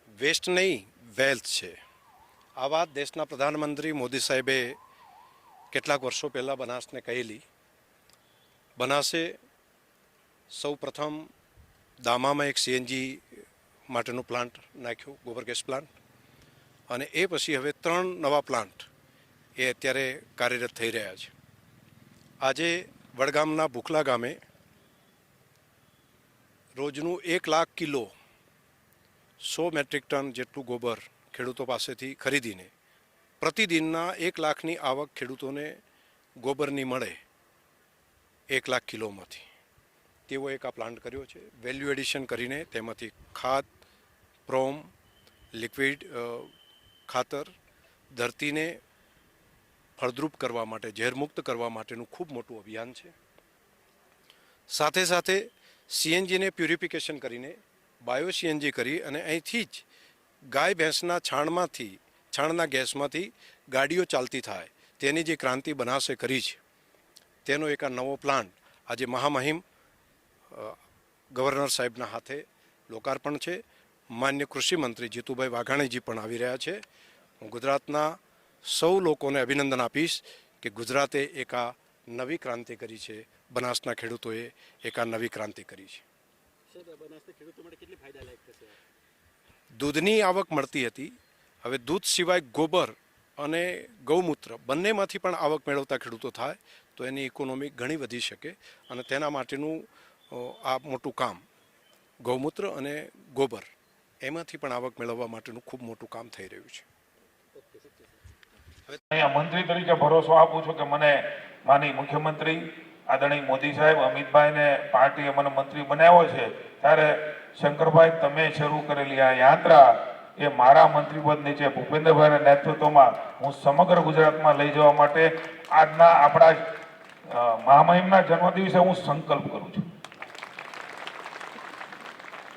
Waste નહીં wealth છે. આ વાત દેશના પ્રધાનમંત્રી મોદી સાહેબે કેટલાક વર્ષો પહેલાં બનાસને કહેલી. બનાસે સૌ પ્રથમ દામામાં એક સીએનજી માટેનો પ્લાન્ટ નાખ્યો, ગોબર ગેસ પ્લાન્ટ, અને એ પછી હવે 3 નવા પ્લાન્ટ એ અત્યારે કાર્યરત થઈ રહ્યા છે. આજે વડગામના ભૂખલા ગામે રોજનું 1 લાખ કિલો 100 મેટ્રિક ટન જેટલું ગોબર ખેડૂતો પાસેથી ખરીદીને પ્રતિદિનના 1 લાખની આવક ખેડૂતોને ગોબરની મળે 1 લાખ કિલોમાંથી. તેવો એક આ પ્લાન્ટ કર્યો છે. વેલ્યુ એડિશન કરીને તેમાંથી ખાદ, પ્રોમ, લિક્વિડ ખાતર, ધરતીને ફળદ્રુપ કરવા માટે, ઝેરમુક્ત કરવા માટેનું ખૂબ મોટું અભિયાન છે. સાથે સાથે સીએનજીને પ્યુરિફિકેશન કરીને બાયો સીએનજી કરી અને અહીંથી જ ગાય ભેંસના છાણના ગેસમાંથી ગાડીઓ ચાલતી થાય તેની જે ક્રાંતિ બનાસે કરી છે, તેનો એક આ નવો પ્લાન્ટ આજે મહામહિમ ગવર્નર સાહેબના હાથે લોકાર્પણ છે. માન્ય કૃષિ મંત્રી જીતુભાઈ વાઘાણીજી પણ આવી રહ્યા છે. હું ગુજરાતના સૌ લોકોને અભિનંદન આપીશ કે ગુજરાતે એક આ નવી ક્રાંતિ કરી છે. બનાસના ખેડૂતોએ એક આ નવી ક્રાંતિ કરી છે. દૂધની આવક મળતી હતી, હવે દૂધ સિવાય ગોબર અને ગૌમૂત્ર બંનેમાંથી પણ આવક મેળવતા ખેડૂતો થાય તો એની ઇકોનોમી ઘણી વધી શકે, અને તેના માટેનું આ મોટું કામ ગૌમૂત્ર અને ગોબર એમાંથી પણ આવક મેળવવા માટેનું ખૂબ મોટું કામ થઈ રહ્યું છે. અહીંયા મંત્રી તરીકે ભરોસો આપું છું કે મને માનનીય મુખ્યમંત્રી આદરણીય મોદી સાહેબ, અમિતભાઈને પાર્ટીએ મને મંત્રી બનાવ્યો છે, ત્યારે શંકરભાઈ તમે શરૂ કરેલી આ યાત્રા એ મારા મંત્રીપદ નીચે ભૂપેન્દ્રભાઈના નેતૃત્વમાં હું સમગ્ર ગુજરાતમાં લઈ જવા માટે આજના આપણા મહામહિમના જન્મદિવસે હું સંકલ્પ કરું છું.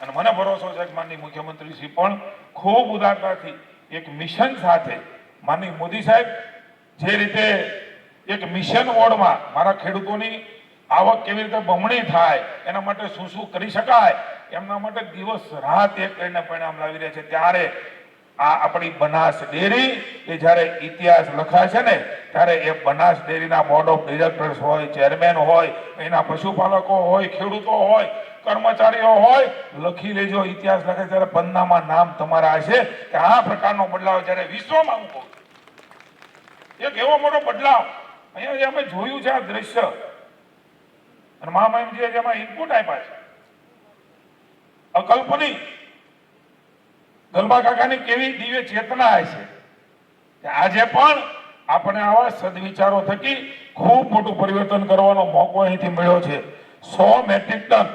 અને મને ભરોસો છે કે માનનીય મુખ્યમંત્રી શ્રી પણ ખૂબ ઉદારતાથી એક મિશન સાથે માનનીય મોદી સાહેબ જે રીતે એક મિશન મોડમાં મારા ખેડૂતોની આવક કેવી રીતે બમણી થાય એના માટે શું શું કરી શકાય એમના માટે દિવસ રાત એક કરીને પરિણામ લાવી રહ્યા છે. ત્યારે આ આપણી બનાસ ડેરી એ જ્યારે ઇતિહાસ લખાશે ને ત્યારે એ બનાસ ડેરીના બોર્ડ ઓફ ડિરેક્ટર્સ હોય, ચેરમેન હોય, એના પશુપાલકો હોય, ખેડૂતો હોય, કર્મચારીઓ હોય, લખી લેજો. ઇતિહાસ લખે ત્યારે પન્નામાં નામ તમારા હશે કે આ પ્રકારનો બદલાવ જ્યારે વિશ્વમાં હું કહું એક એવો મોટો બદલાવ અહીંયા જે અમે જોયું છે આ દ્રશ્ય, અને મહામહિમજીએ જેમાં ઇનપુટ આપ્યા છે અકલ્પનીય. ગલબા કાકાની કેવી દિવ્ય ચેતના હશે. આજે પણ આપણે આવા સદવિચારો થકી ખૂબ મોટું પરિવર્તન કરવાનો મોકો અહીંથી મળ્યો છે. 100 મેટ્રિક ટન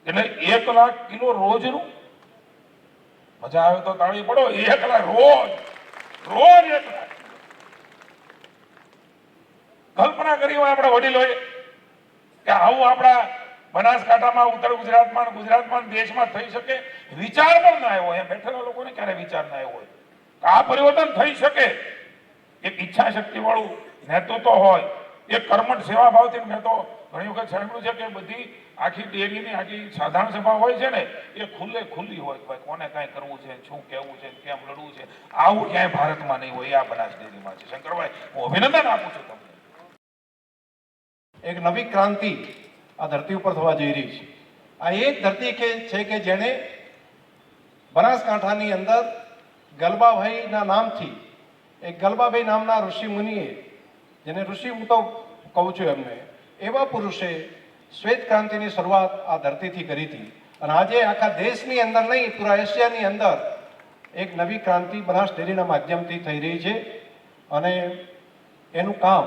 એટલે 1 લાખ કિલો રોજનું. મજા આવે તો તાળી પડો. 1 લાખ રોજ 1 લાખ. કલ્પના કરી હોય આપણા વડીલોએ કે આવું આપણા બનાસકાંઠામાં, ઉત્તર ગુજરાતમાં દેશમાં થઈ શકે? વિચાર પણ ના આવ્યો હોય. બેઠેલા લોકોને ક્યારે વિચાર ના આવ્યો હોય આ પરિવર્તન થઈ શકે? એક ઈચ્છા શક્તિ વાળું નેતૃત્વ હોય, એક કર્મઠ સેવા ભાવથી. મેં તો ઘણી વખત સાંભળ્યું છે કે બધી આખી ડેરીની આખી સાધારણ સભા હોય છે ને એ ખુલ્લી હોય, ભાઈ કોને કાંઈ કરવું છે, શું કહેવું છે, કેમ લડવું છે. આવું ક્યાંય ભારતમાં નહીં હોય, આ બનાસ ડેરીમાં છે. શંકરભાઈ, હું અભિનંદન આપું છું તમને. એક નવી ક્રાંતિ આ ધરતી ઉપર થવા જઈ રહી છે. આ એક ધરતી છે કે જેણે બનાસકાંઠાની અંદર ગલબાભાઈના નામથી એક ગલબાભાઈ નામના ઋષિ મુનિએ, જેને ઋષિ હું તો કહું છું એમને, એવા પુરુષે શ્વેત ક્રાંતિની શરૂઆત આ ધરતીથી કરી હતી. અને આજે આખા દેશની અંદર નહીં, પૂરા એશિયાની અંદર એક નવી ક્રાંતિ બનાસ ડેરીના માધ્યમથી થઈ રહી છે. અને એનું કામ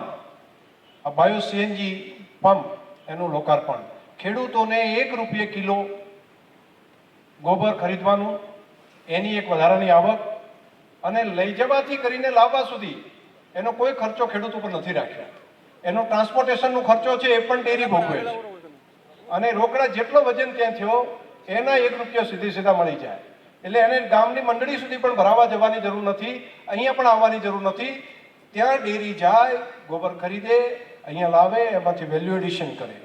આ બાયો સીએનજી પંપ, એનું લોકાર્પણ, ખેડૂતોને 1 રૂપિયા કિલો ગોબર ખરીદવાનું, એની એક વધારાની આવક, અને લઈ જવાથી કરીને લાવવા સુધી એનો કોઈ ખર્ચો ખેડૂત ઉપર નથી રાખ્યો. એનો ટ્રાન્સપોર્ટેશનનો ખર્ચો છે એ પણ ડેરી ભોગવે છે. અને રોકડા જેટલો વજન ત્યાં થયો એના 1 રૂપિયા સીધા મળી જાય. એટલે એને ગામની મંડળી સુધી પણ ભરાવા જવાની જરૂર નથી, અહીંયા પણ આવવાની જરૂર નથી. ત્યાં ડેરી જાય, ગોબર ખરીદે, અહીંયા લાવે, એમાંથી વેલ્યુ એડિશન કરે.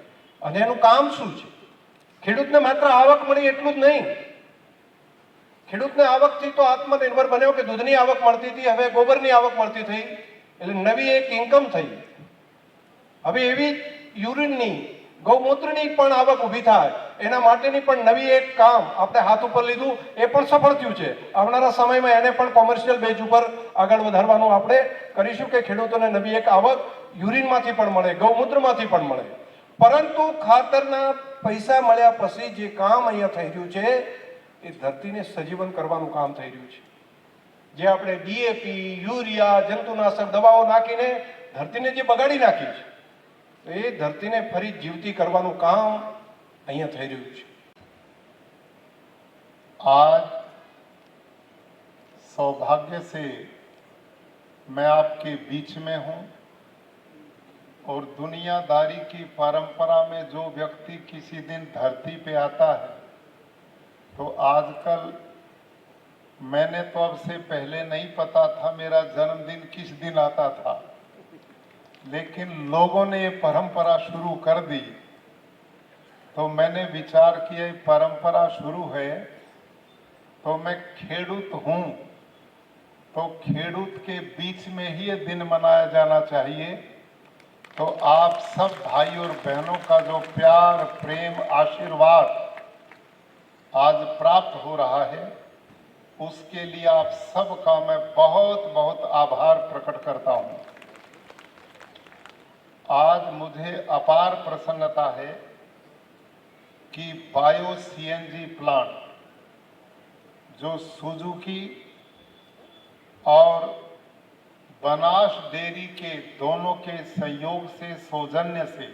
અને એનું કામ શું છે? ખેડૂતને માત્ર આવક મળી એટલું જ નહીં, ખેડૂતને આવકથી તો આત્મનિર્ભર બન્યો કે દૂધની આવક મળતી હતી, હવે ગોબરની આવક મળતી થઈ, એટલે નવી એક ઇન્કમ થઈ. હવે એવી યુરિનની, ગૌમૂત્રની પણ આવક ઊભી થાય એના માટેની પણ નવી એક કામ આપણે હાથ ઉપર લીધું, એ પણ સફળ થયું છે. આવનારા સમયમાં એને પણ કોમર્શિયલ બેઝ ઉપર આગળ વધારવાનું આપણે કરીશું કે ખેડૂતોને નવી એક આવક યુરિનમાંથી પણ મળે, ગૌમૂત્રમાંથી પણ મળે. પરંતુ ખાતરના પૈસા મળ્યા પછી જે કામ અહીંયા થઈ રહ્યું છે એ ધરતીને સજીવન કરવાનું કામ થઈ રહ્યું છે. જે આપણે ડીએપી, યુરિયા, જંતુનાશક દવાઓ નાખીને ધરતીને જે બગાડી નાખી છે, એ ધરતીને ફરી જીવતી કરવાનું કામ અહીંયા થઈ રહ્યું છે. आज सौभाग्य से मैं आपके बीच में हूं और दुनियादारी की परंपरा में जो व्यक्ति किसी दिन धरती पे आता है तो आजकल मैंने तो अब से पहले नहीं पता था मेरा जन्मदिन किस दिन आता था, लेकिन लोगों ने ये परंपरा शुरू कर दी तो मैंने विचार किया ये परंपरा शुरू है तो मैं खेडूत हूं तो खेडूत के बीच में ही ये दिन मनाया जाना चाहिए. तो आप सब भाई और बहनों का जो प्यार, प्रेम, आशीर्वाद आज प्राप्त हो रहा है उसके लिए आप सबका मैं बहुत बहुत आभार प्रकट करता हूं. आज मुझे अपार प्रसन्नता है कि बायो सीएनजी प्लांट जो सुजुकी और बनास डेयरी के दोनों के सहयोग से, सौजन्य से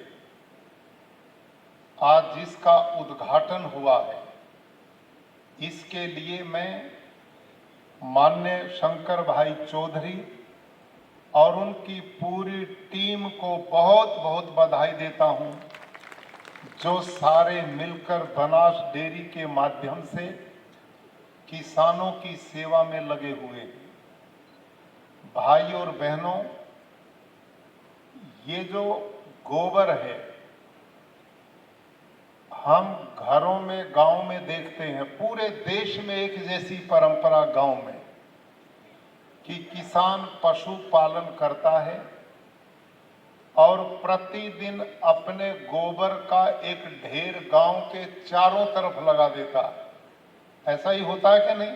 आज जिसका उद्घाटन हुआ है, इसके लिए मैं माननीय शंकर भाई चौधरी और उनकी पूरी टीम को बहुत बहुत बधाई देता हूं, जो सारे मिलकर बनास डेयरी के माध्यम से किसानों की सेवा में लगे हुए हैं. भाई और बहनों, ये जो गोबर है हम घरों में, गांव में देखते हैं, पूरे देश में एक जैसी परंपरा गांव में कि किसान पशु पालन करता है और प्रतिदिन अपने गोबर का एक ढेर गांव के चारों तरफ लगा देता है. ऐसा ही होता है कि नहीं?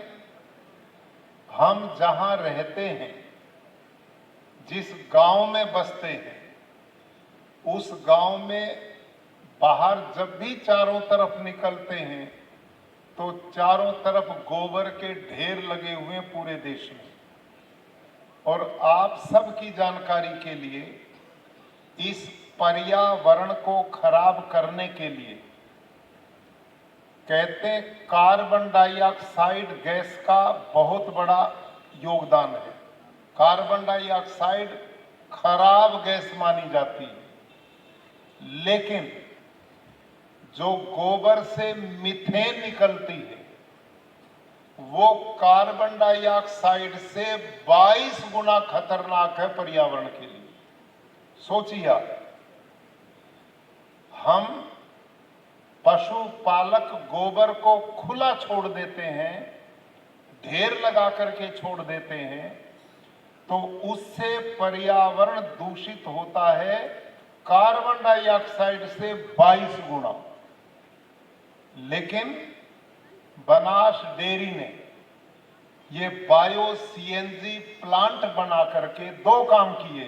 हम जहां रहते हैं, जिस गांव में बसते हैं, उस गांव में बाहर जब भी चारों तरफ निकलते हैं तो चारों तरफ गोबर के ढेर लगे हुए हैं पूरे देश में. और आप सबकी जानकारी के लिए इस पर्यावरण को खराब करने के लिए कहते हैं कार्बन डाइऑक्साइड गैस का बहुत बड़ा योगदान है. कार्बन डाइऑक्साइड खराब गैस मानी जाती है, लेकिन जो गोबर से मीथेन निकलती है वो कार्बन डाइऑक्साइड से 22 गुना खतरनाक है पर्यावरण के लिए. सोचिए आप, हम पशुपालक गोबर को खुला छोड़ देते हैं, ढेर लगा करके छोड़ देते हैं, तो उससे पर्यावरण दूषित होता है कार्बन डाइऑक्साइड से 22 गुना. लेकिन बनास डेयरी ने ये बायो सीएनजी प्लांट बना करके दो काम किए.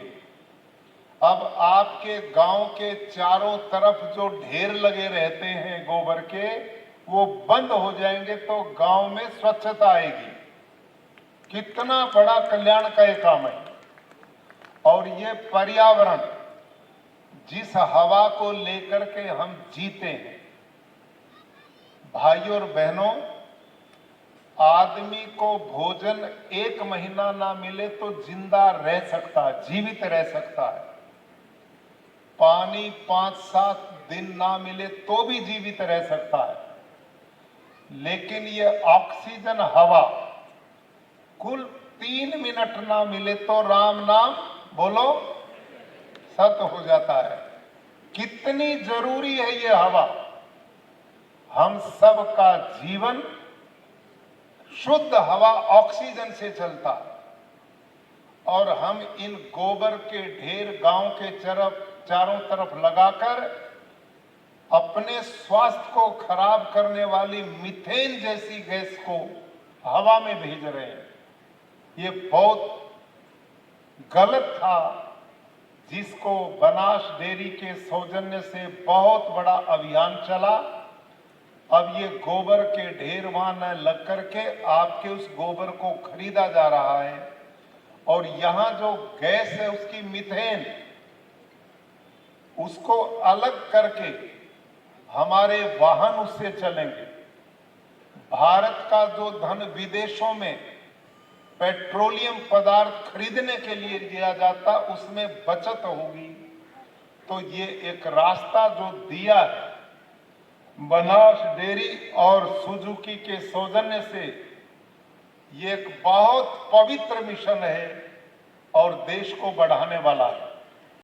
अब आपके गांव के चारों तरफ जो ढेर लगे रहते हैं गोबर के, वो बंद हो जाएंगे तो गांव में स्वच्छता आएगी. कितना बड़ा कल्याण का ये काम है. और ये पर्यावरण, जिस हवा को लेकर के हम जीते हैं, भाइयों और बहनों, आदमी को भोजन 1 महीना ना मिले तो जिंदा रह सकता है, जीवित रह सकता है. पानी 5-7 दिन ना मिले तो भी जीवित रह सकता है. लेकिन ये ऑक्सीजन हवा कुल 3 मिनट ना मिले तो राम नाम बोलो सत हो जाता है. कितनी जरूरी है ये हवा. हम सबका जीवन शुद्ध हवा ऑक्सीजन से चलता, और हम इन गोबर के ढेर गांव के चारों तरफ लगाकर अपने स्वास्थ्य को खराब करने वाली मीथेन जैसी गैस को हवा में भेज रहे हैं। ये बहुत गलत था, जिसको बनास डेयरी के सौजन्य से बहुत बड़ा अभियान चला। अब ये गोबर के ढेर वहां न लग करके आपके उस गोबर को खरीदा जा रहा है, और यहां जो गैस है उसकी मीथेन, उसको अलग करके हमारे वाहन उससे चलेंगे। भारत का जो धन विदेशों में पेट्रोलियम पदार्थ खरीदने के लिए दिया जाता, उसमें बचत होगी। तो ये एक रास्ता जो दिया है बनास डेयरी और सुजुकी के सौजन्य से, ये एक बहुत पवित्र मिशन है और देश को बढ़ाने वाला है।